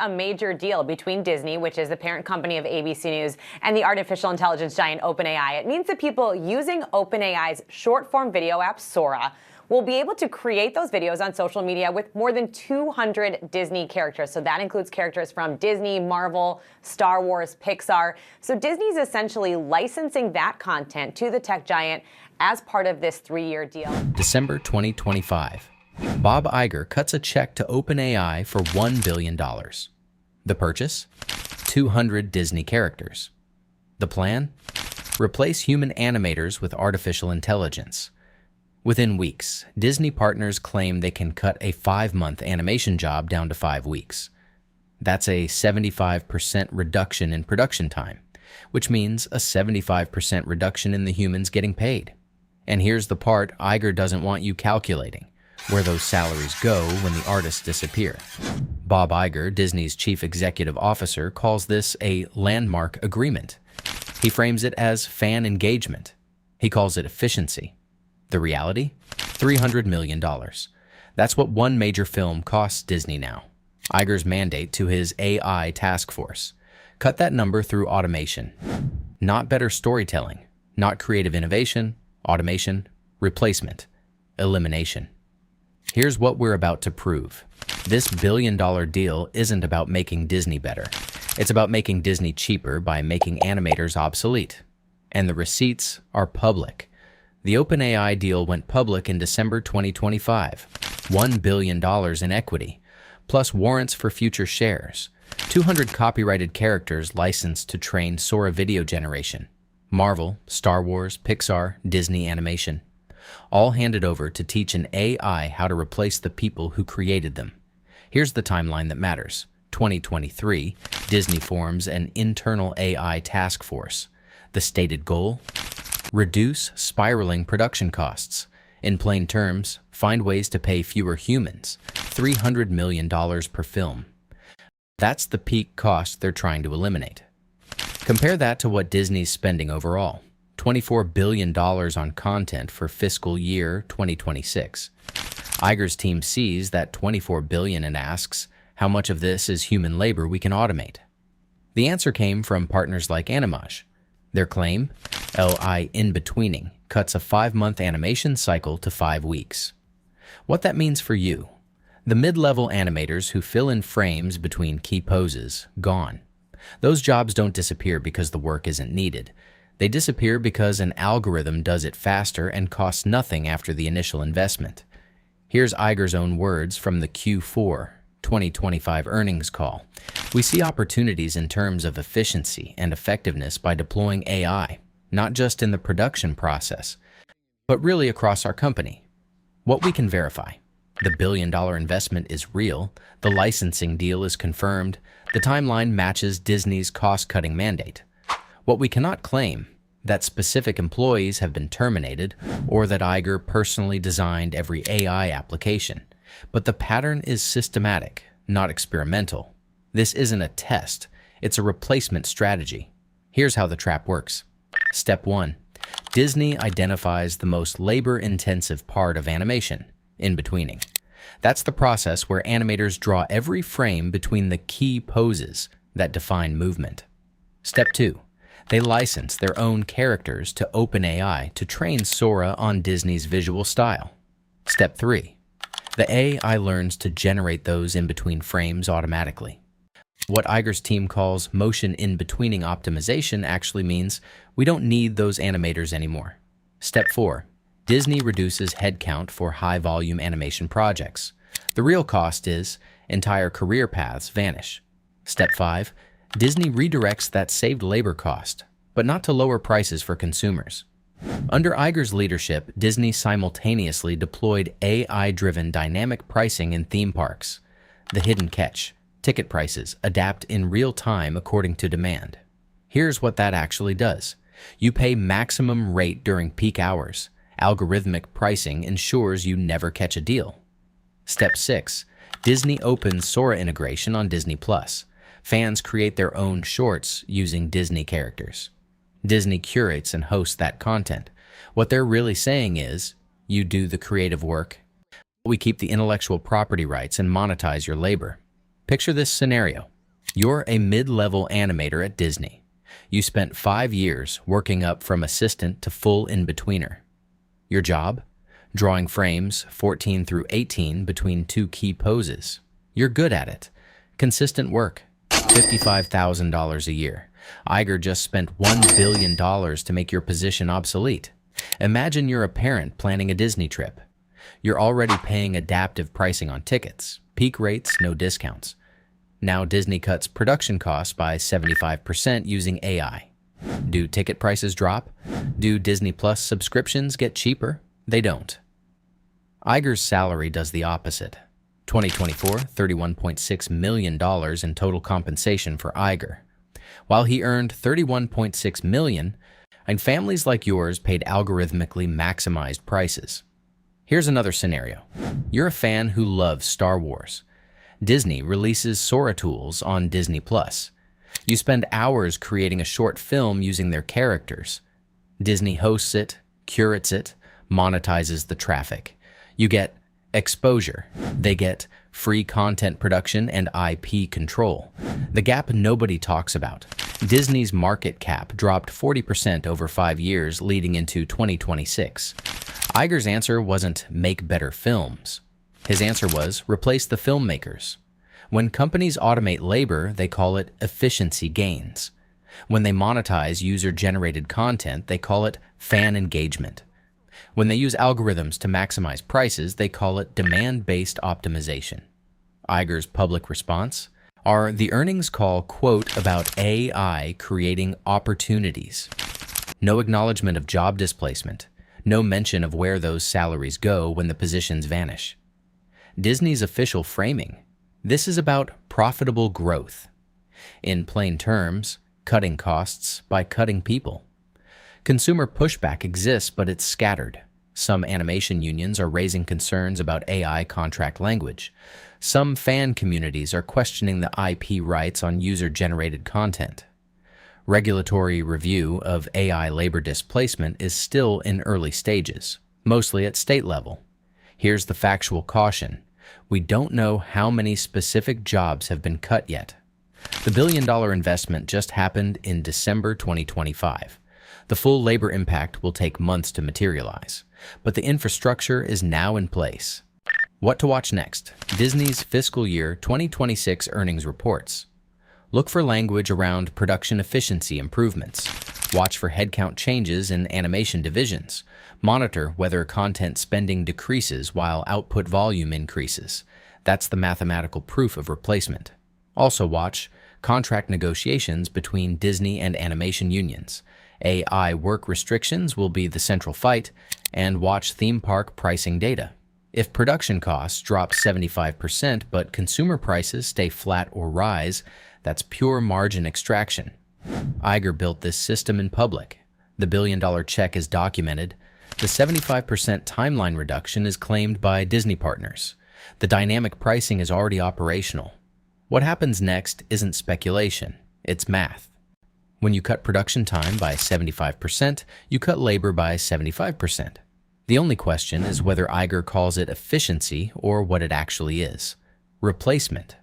a major deal between Disney, which is the parent company of ABC News, and the artificial intelligence giant OpenAI. It means that people using OpenAI's short-form video app, Sora, will be able to create those videos on social media with more than 200 Disney characters. So that includes characters from Disney, Marvel, Star Wars, Pixar. So Disney's essentially licensing that content to the tech giant as part of this 3-year deal. December 2025. Bob Iger cuts a check to OpenAI for $1 billion. The purchase? 200 Disney characters. The plan? Replace human animators with artificial intelligence. Within weeks, Disney partners claim they can cut a 5-month animation job down to 5 weeks. That's a 75% reduction in production time, which means a 75% reduction in the humans getting paid. And here's the part Iger doesn't want you calculating: where those salaries go when the artists disappear. Bob Iger, Disney's chief executive officer, calls this a landmark agreement. He frames it as fan engagement. He calls it efficiency. The reality? $300 million. That's what one major film costs Disney now. Iger's mandate to his AI task force: cut that number through automation. Not better storytelling, not creative innovation, automation, replacement, elimination. Here's what we're about to prove. This billion-dollar deal isn't about making Disney better. It's about making Disney cheaper by making animators obsolete. And the receipts are public. The OpenAI deal went public in December 2025. $1 billion in equity, plus warrants for future shares. 200 copyrighted characters licensed to train Sora video generation. Marvel, Star Wars, Pixar, Disney animation. All handed over to teach an AI how to replace the people who created them. Here's the timeline that matters. 2023, Disney forms an internal AI task force. The stated goal? Reduce spiraling production costs. In plain terms, find ways to pay fewer humans. $300 million per film. That's the peak cost they're trying to eliminate. Compare that to what Disney's spending overall. $24 billion on content for fiscal year 2026. Iger's team sees that $24 billion and asks, how much of this is human labor we can automate? The answer came from partners like Animage. Their claim? LI in-betweening cuts a 5-month animation cycle to 5 weeks. What that means for you? The mid-level animators who fill in frames between key poses, gone. Those jobs don't disappear because the work isn't needed. They disappear because an algorithm does it faster and costs nothing after the initial investment. Here's Iger's own words from the Q4 2025 earnings call. We see opportunities in terms of efficiency and effectiveness by deploying AI, not just in the production process, but really across our company. What we can verify: the billion-dollar investment is real, the licensing deal is confirmed, the timeline matches Disney's cost-cutting mandate. What we cannot claim: that specific employees have been terminated or that Iger personally designed every AI application. But the pattern is systematic, not experimental. This isn't a test, it's a replacement strategy. Here's how the trap works. Step 1. Disney identifies the most labor-intensive part of animation: in-betweening. That's the process where animators draw every frame between the key poses that define movement. Step 2. They license their own characters to OpenAI to train Sora on Disney's visual style. Step 3. The AI learns to generate those in-between frames automatically. What Iger's team calls motion in-betweening optimization actually means we don't need those animators anymore. Step 4. Disney reduces headcount for high-volume animation projects. The real cost is entire career paths vanish. Step 5. Disney redirects that saved labor cost, but not to lower prices for consumers. Under Iger's leadership, Disney simultaneously deployed AI-driven dynamic pricing in theme parks. The hidden catch: ticket prices adapt in real time according to demand. Here's what that actually does. You pay maximum rate during peak hours. Algorithmic pricing ensures you never catch a deal. Step 6. Disney opens Sora integration on Disney+. Fans create their own shorts using Disney characters. Disney curates and hosts that content. What they're really saying is, you do the creative work. We keep the intellectual property rights and monetize your labor. Picture this scenario. You're a mid-level animator at Disney. You spent 5 years working up from assistant to full in-betweener. Your job? Drawing frames 14 through 18 between 2 key poses. You're good at it. Consistent work. $55,000 a year. Iger just spent $1 billion to make your position obsolete. Imagine you're a parent planning a Disney trip. You're already paying adaptive pricing on tickets. Peak rates, no discounts. Now Disney cuts production costs by 75% using AI. Do ticket prices drop? Do Disney Plus subscriptions get cheaper? They don't. Iger's salary does the opposite. 2024, $31.6 million in total compensation for Iger. While he earned $31.6 million, and families like yours paid algorithmically maximized prices. Here's another scenario. You're a fan who loves Star Wars. Disney releases Sora tools on Disney Plus. You spend hours creating a short film using their characters. Disney hosts it, curates it, monetizes the traffic. You get exposure. They get free content production and IP control. The gap nobody talks about. Disney's market cap dropped 40% over 5 years leading into 2026. Iger's answer wasn't make better films. His answer was replace the filmmakers. When companies automate labor, they call it efficiency gains. When they monetize user-generated content, they call it fan engagement. When they use algorithms to maximize prices, they call it demand-based optimization. Iger's public response are the earnings call quote about AI creating opportunities. No acknowledgement of job displacement. No mention of where those salaries go when the positions vanish. Disney's official framing. This is about profitable growth. In plain terms, cutting costs by cutting people. Consumer pushback exists, but it's scattered. Some animation unions are raising concerns about AI contract language. Some fan communities are questioning the IP rights on user-generated content. Regulatory review of AI labor displacement is still in early stages, mostly at state level. Here's the factual caution. We don't know how many specific jobs have been cut yet. The billion-dollar investment just happened in December 2025. The full labor impact will take months to materialize, but the infrastructure is now in place. What to watch next? Disney's fiscal year 2026 earnings reports. Look for language around production efficiency improvements. Watch for headcount changes in animation divisions. Monitor whether content spending decreases while output volume increases. That's the mathematical proof of replacement. Also watch contract negotiations between Disney and animation unions. AI work restrictions will be the central fight, and watch theme park pricing data. If production costs drop 75% but consumer prices stay flat or rise, that's pure margin extraction. Iger built this system in public. The billion-dollar check is documented. The 75% timeline reduction is claimed by Disney partners. The dynamic pricing is already operational. What happens next isn't speculation, it's math. When you cut production time by 75%, you cut labor by 75%. The only question is whether Iger calls it efficiency or what it actually is. Replacement.